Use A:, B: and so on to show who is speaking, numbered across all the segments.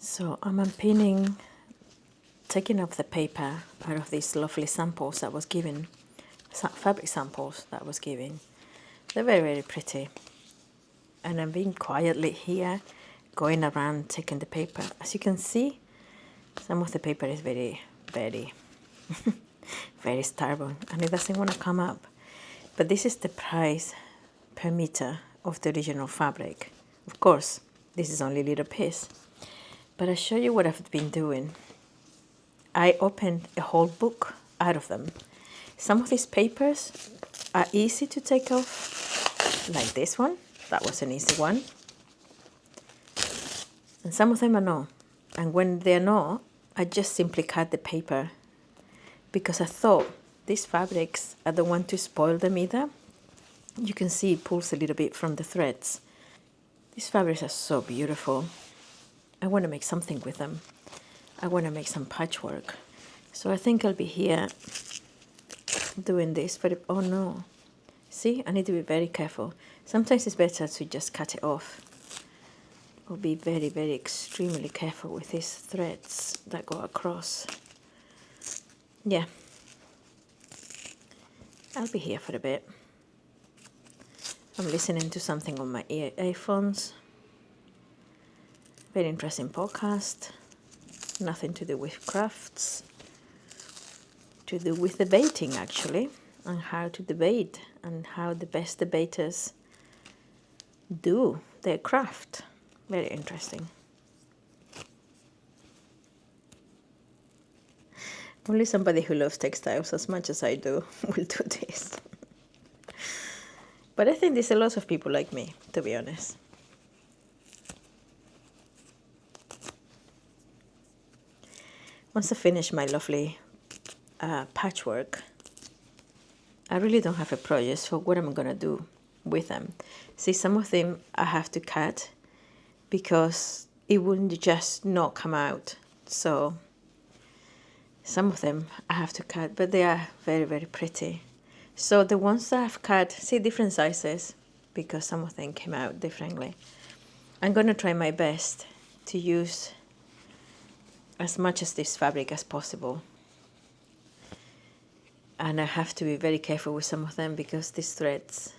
A: So I'm unpinning, taking off the paper out of these lovely samples that was given, fabric samples that was given. They're very, very pretty. And I'm being quietly here, going around taking the paper. As you can see, some of the paper is very, very, very stubborn, and it doesn't want to come up. But this is the price per meter of the original fabric. Of course, this is only a little piece. But I'll show you what I've been doing. I opened a whole book out of them. Some of these papers are easy to take off, like this one. That was an easy one. And some of them are not. And when they're not, I just simply cut the paper, because I thought these fabrics, I don't want to spoil them either. You can see it pulls a little bit from the threads. These fabrics are so beautiful. I want to make something with them. I want to make some patchwork. So I think I'll be here doing this. Oh no. See, I need to be very careful. Sometimes it's better to just cut it off. Or be very, very extremely careful with these threads that go across. Yeah. I'll be here for a bit. I'm listening to something on my earphones. Very interesting podcast. Nothing to do with crafts. To do with debating, actually. And how to debate. And how the best debaters do their craft. Very interesting. Only somebody who loves textiles as much as I do will do this. But I think there's a lot of people like me, to be honest. Once I finish my lovely patchwork, I really don't have a project for what I'm going to do with them. See, some of them I have to cut because it wouldn't just not come out. So some of them I have to cut, but they are very, very pretty. So the ones that I've cut, see, different sizes, because some of them came out differently. I'm going to try my best to use as much of this fabric as possible. And I have to be very careful with some of them because these threads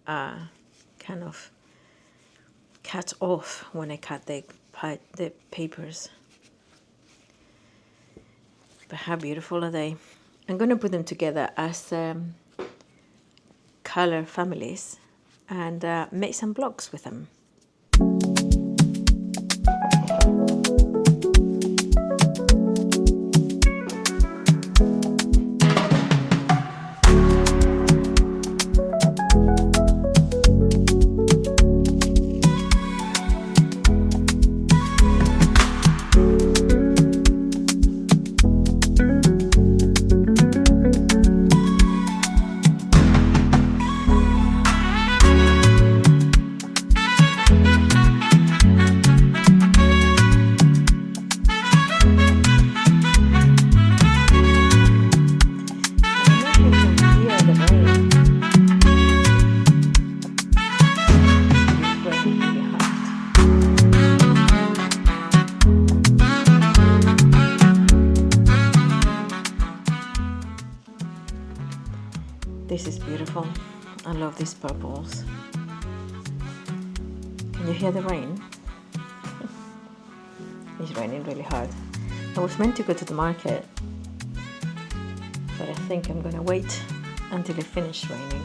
A: are kind of cut off when I cut the papers. But how beautiful are they? I'm going to put them together as color families and make some blocks with them. This is beautiful. I love these purples. Can you hear the rain? It's raining really hard. I was meant to go to the market, but I think I'm gonna wait until it finishes raining.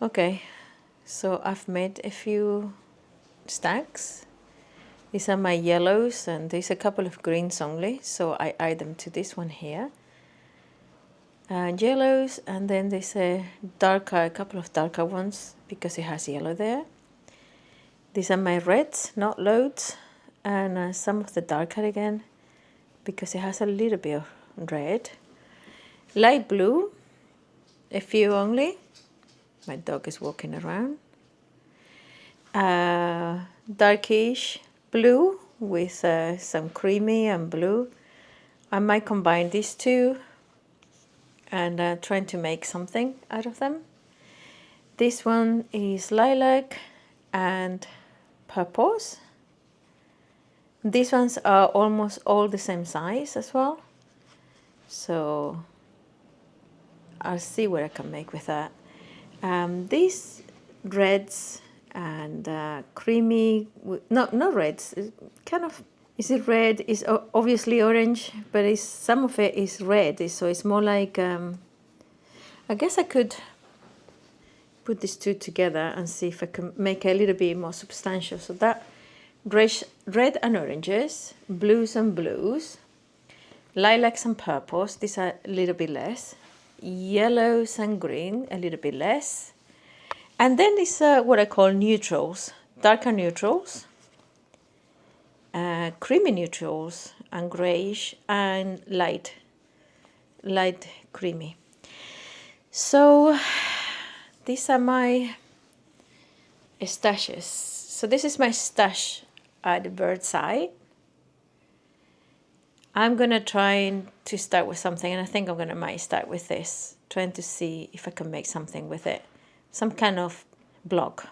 A: Okay, so I've made a few stacks. These are my yellows, and there's a couple of greens only, so I add them to this one here. And yellows, and then there's a couple of darker ones because it has yellow there. These are my reds, not loads, and some of the darker again because it has a little bit of red. Light blue, a few only. My dog is walking around. Darkish blue with some creamy and blue. I might combine these two and trying to make something out of them. This one is lilac and purples. These ones are almost all the same size as well. So I'll see what I can make with that. These reds and creamy, not reds, kind of, is it red? It's obviously orange, but some of it is red, so it's more like, I guess I could put these two together and see if I can make it a little bit more substantial. So that red and oranges, blues and blues, lilacs and purples, these are a little bit less, yellows and green, a little bit less. And then it's what I call neutrals, darker neutrals, creamy neutrals, and grayish, and light creamy. So these are my stashes. So this is my stash at the bird's eye. I'm gonna try to start with something, and I think I'm gonna might start with this, trying to see if I can make something with it. Some kind of block.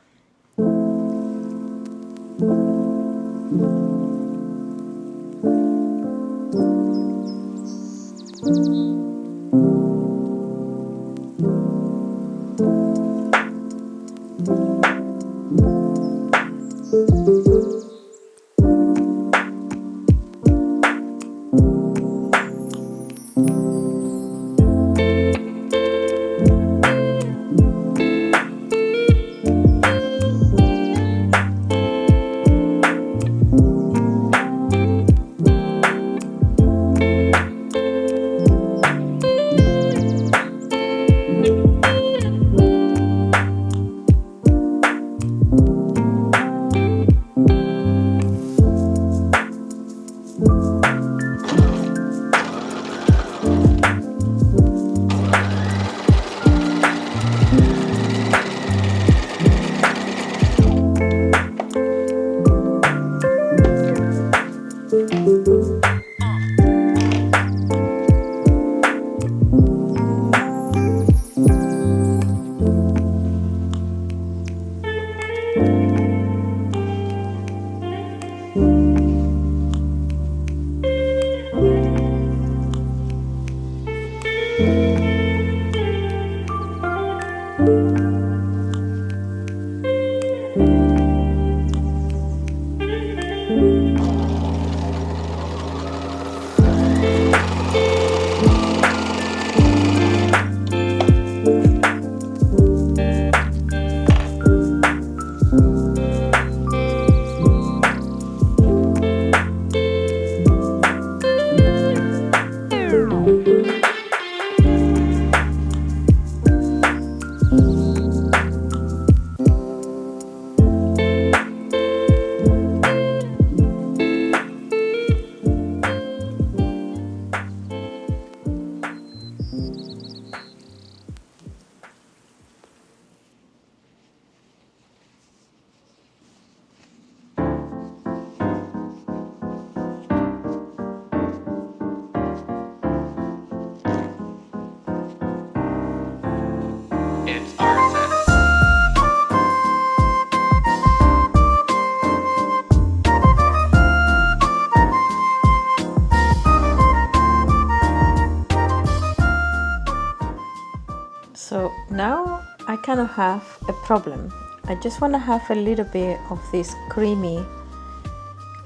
A: So now I kind of have a problem. I just want to have a little bit of these creamy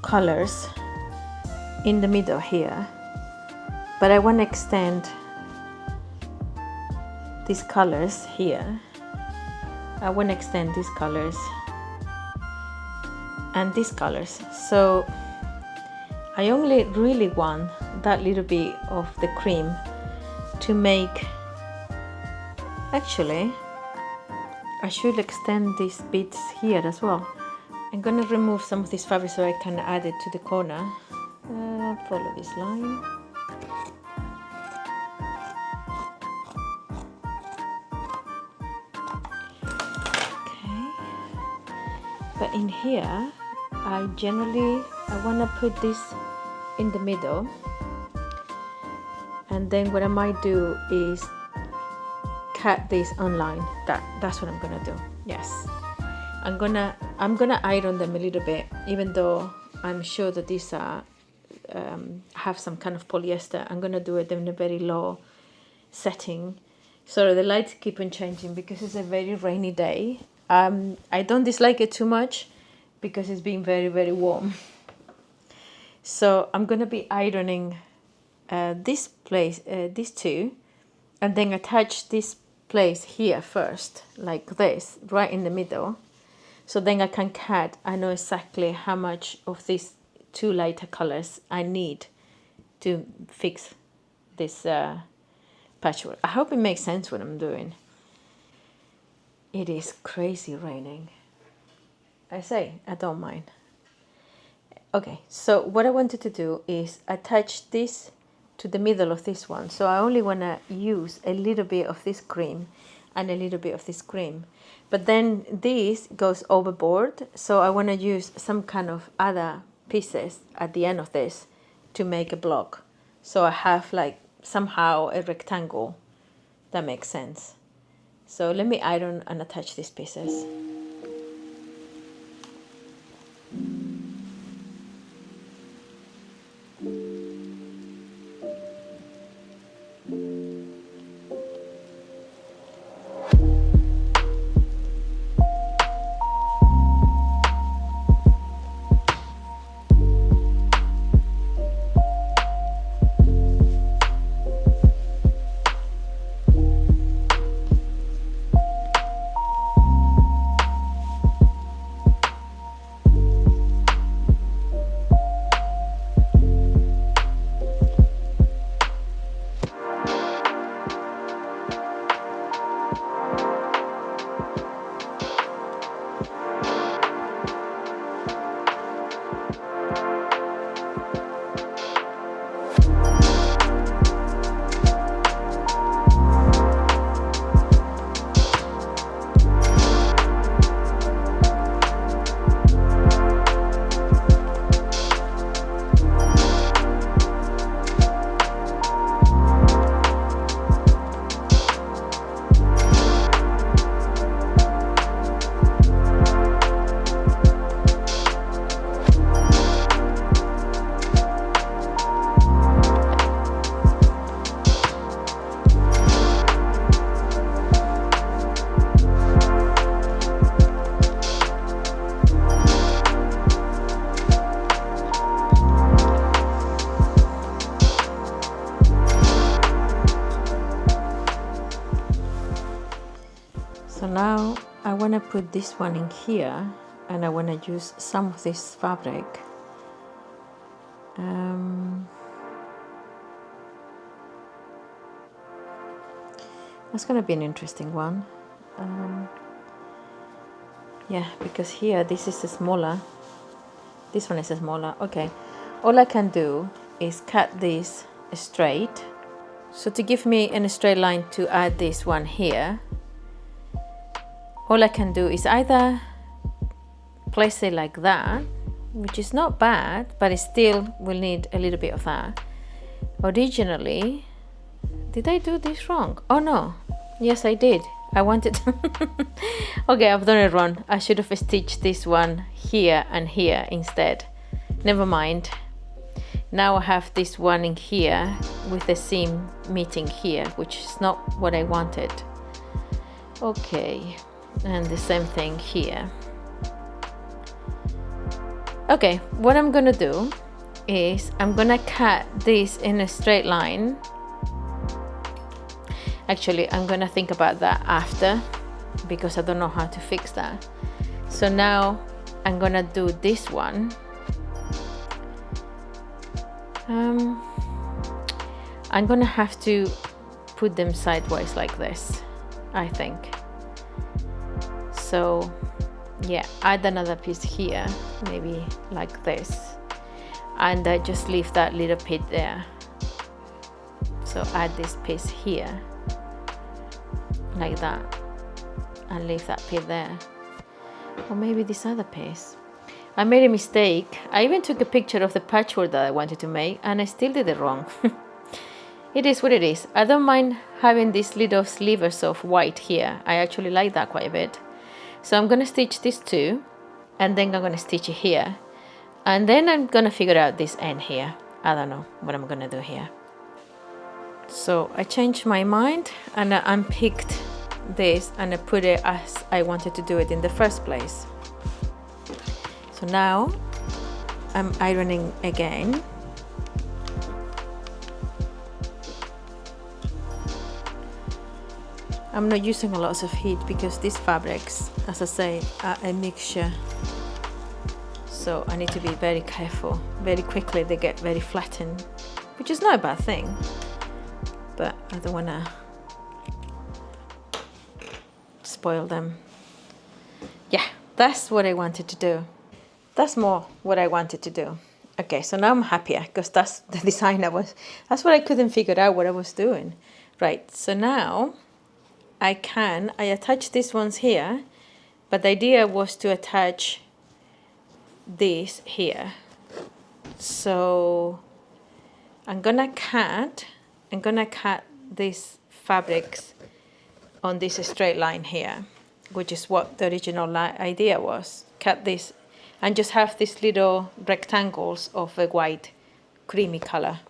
A: colors in the middle here, but I want to extend these colors here I want to extend these colors and these colors. So I only really want that little bit of the cream to make, actually I should extend these bits here as well. I'm gonna remove some of this fabric so I can add it to the corner. Follow this line. Okay. But in here, I wanna put this in the middle. And then what I might do is cut this online. That's what I'm gonna do. Yes. I'm gonna iron them a little bit, even though I'm sure that these are have some kind of polyester. I'm gonna do it in a very low setting, so the lights keep on changing because it's a very rainy day. I don't dislike it too much because it's been very, very warm. So I'm gonna be ironing this place, these two, and then attach this place here first, like this, right in the middle. So then I can cut. I know exactly how much of these two lighter colors I need to fix this patchwork. I hope it makes sense what I'm doing. It is crazy raining. I say, I don't mind. Okay, so what I wanted to do is attach this to the middle of this one. So I only want to use a little bit of this cream and a little bit of this cream. But then this goes overboard, so I want to use some kind of other pieces at the end of this to make a block. So I have like somehow a rectangle. That makes sense. So let me iron and attach these pieces. So now I want to put this one in here, and I want to use some of this fabric. That's going to be an interesting one. Yeah, because here this is a smaller, this one is a smaller. Okay, all I can do is cut this straight. So to give me a straight line to add this one here, all I can do is either place it like that, which is not bad, but it still will need a little bit of that. Originally, did I do this wrong? Oh no, yes I did. I wanted okay, I've done it wrong. I should have stitched this one here and here instead. Never mind. Now I have this one in here with the seam meeting here, which is not what I wanted. Okay, and the same thing here. Okay, what I'm gonna do is I'm gonna cut this in a straight line. Actually, I'm gonna think about that after. because I don't know how to fix that. So now I'm gonna do this one. I'm gonna have to put them sideways like this, I think. So yeah, add another piece here, maybe like this, and I just leave that little bit there. So add this piece here like that and leave that bit there, or maybe this other piece. I made a mistake. I even took a picture of the patchwork that I wanted to make and I still did it wrong. It is what it is. I don't mind having these little slivers of white here. I actually like that quite a bit. So I'm gonna stitch this too, and then I'm gonna stitch it here, and then I'm gonna figure out this end here. I don't know what I'm gonna do here. So I changed my mind and I unpicked this and I put it as I wanted to do it in the first place. So now I'm ironing again. I'm not using a lot of heat because these fabrics, as I say, are a mixture. So I need to be very careful. Very quickly they get very flattened, which is not a bad thing, but I don't want to spoil them. Yeah, that's what I wanted to do. That's more what I wanted to do. Okay, so now I'm happier because that's the design that's what I couldn't figure out what I was doing. Right, so now I attach these ones here, but the idea was to attach this here. So I'm gonna cut these fabrics on this straight line here, which is what the original idea was. Cut this and just have these little rectangles of a white creamy color.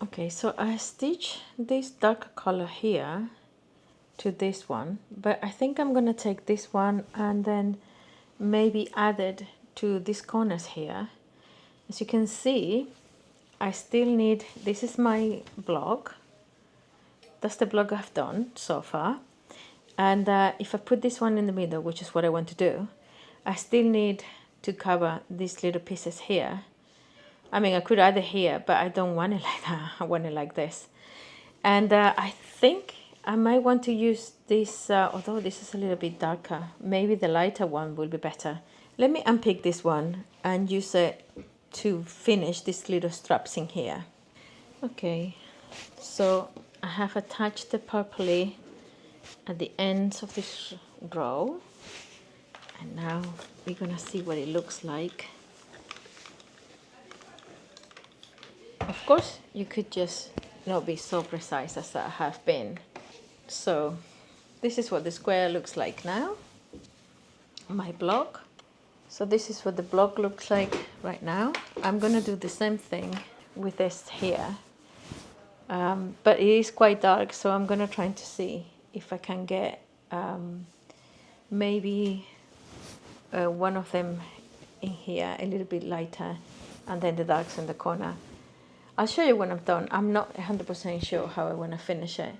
A: Okay, so I stitch this darker color here to this one, but I think I'm gonna take this one and then maybe add it to these corners here. As you can see, I still need, this is my block. That's the block I've done so far. And if I put this one in the middle, which is what I want to do, I still need to cover these little pieces here. I mean, I could add it here, but I don't want it like that. I want it like this. And I think I might want to use this, although this is a little bit darker. Maybe the lighter one will be better. Let me unpick this one and use it to finish these little straps in here. Okay, so I have attached the purpley at the ends of this row, and now we're gonna see what it looks like. Of course, you could just not be so precise as I have been. So this is what the square looks like now, my block. So this is what the block looks like right now. I'm gonna do the same thing with this here, but it is quite dark, so I'm gonna try to see if I can get maybe one of them in here a little bit lighter, and then the darks in the corner. I'll show you when I'm done. I'm not 100% sure how I want to finish it.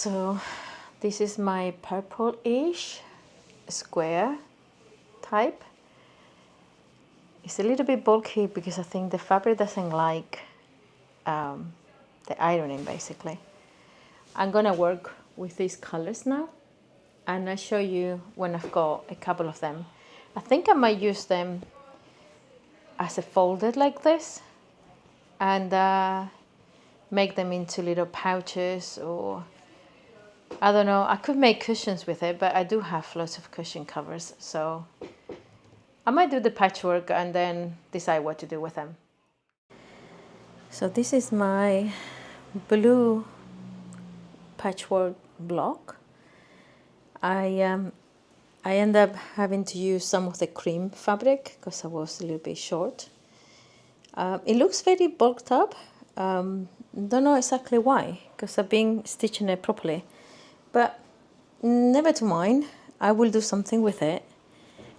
A: So this is my purple-ish square type. It's a little bit bulky because I think the fabric doesn't like the ironing, basically. I'm gonna work with these colors now, and I'll show you when I've got a couple of them. I think I might use them as a folded like this, and make them into little pouches, or I don't know, I could make cushions with it, but I do have lots of cushion covers, so I might do the patchwork and then decide what to do with them. So this is my blue patchwork block. I end up having to use some of the cream fabric because I was a little bit short. It looks very bulked up. Don't know exactly why, because I've been stitching it properly, but never to mind. I will do something with it.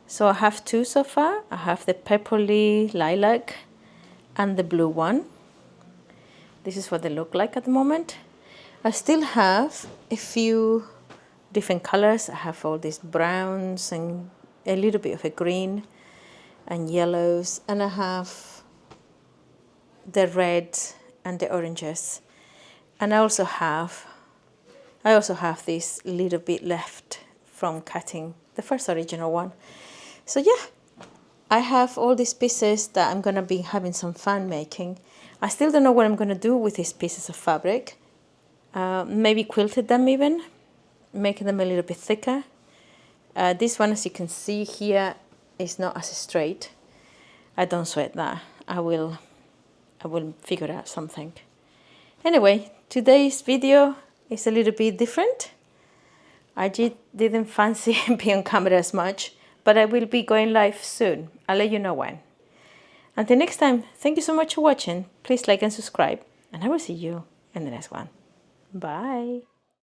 A: So I have two so far. I have the purpley lilac and the blue one. This is what they look like at the moment. I still have a few different colors. I have all these browns and a little bit of a green and yellows, and I have the red and the oranges, and I also have this little bit left from cutting the first original one. So yeah, I have all these pieces that I'm gonna be having some fun making. I still don't know what I'm gonna do with these pieces of fabric. Maybe quilted them even, making them a little bit thicker. This one, as you can see here, is not as straight. I don't sweat that. I will figure out something. Anyway, today's video is a little bit different. I didn't fancy being on camera as much, but I will be going live soon. I'll let you know when. Until next time, thank you so much for watching. Please like and subscribe, and I will see you in the next one. Bye.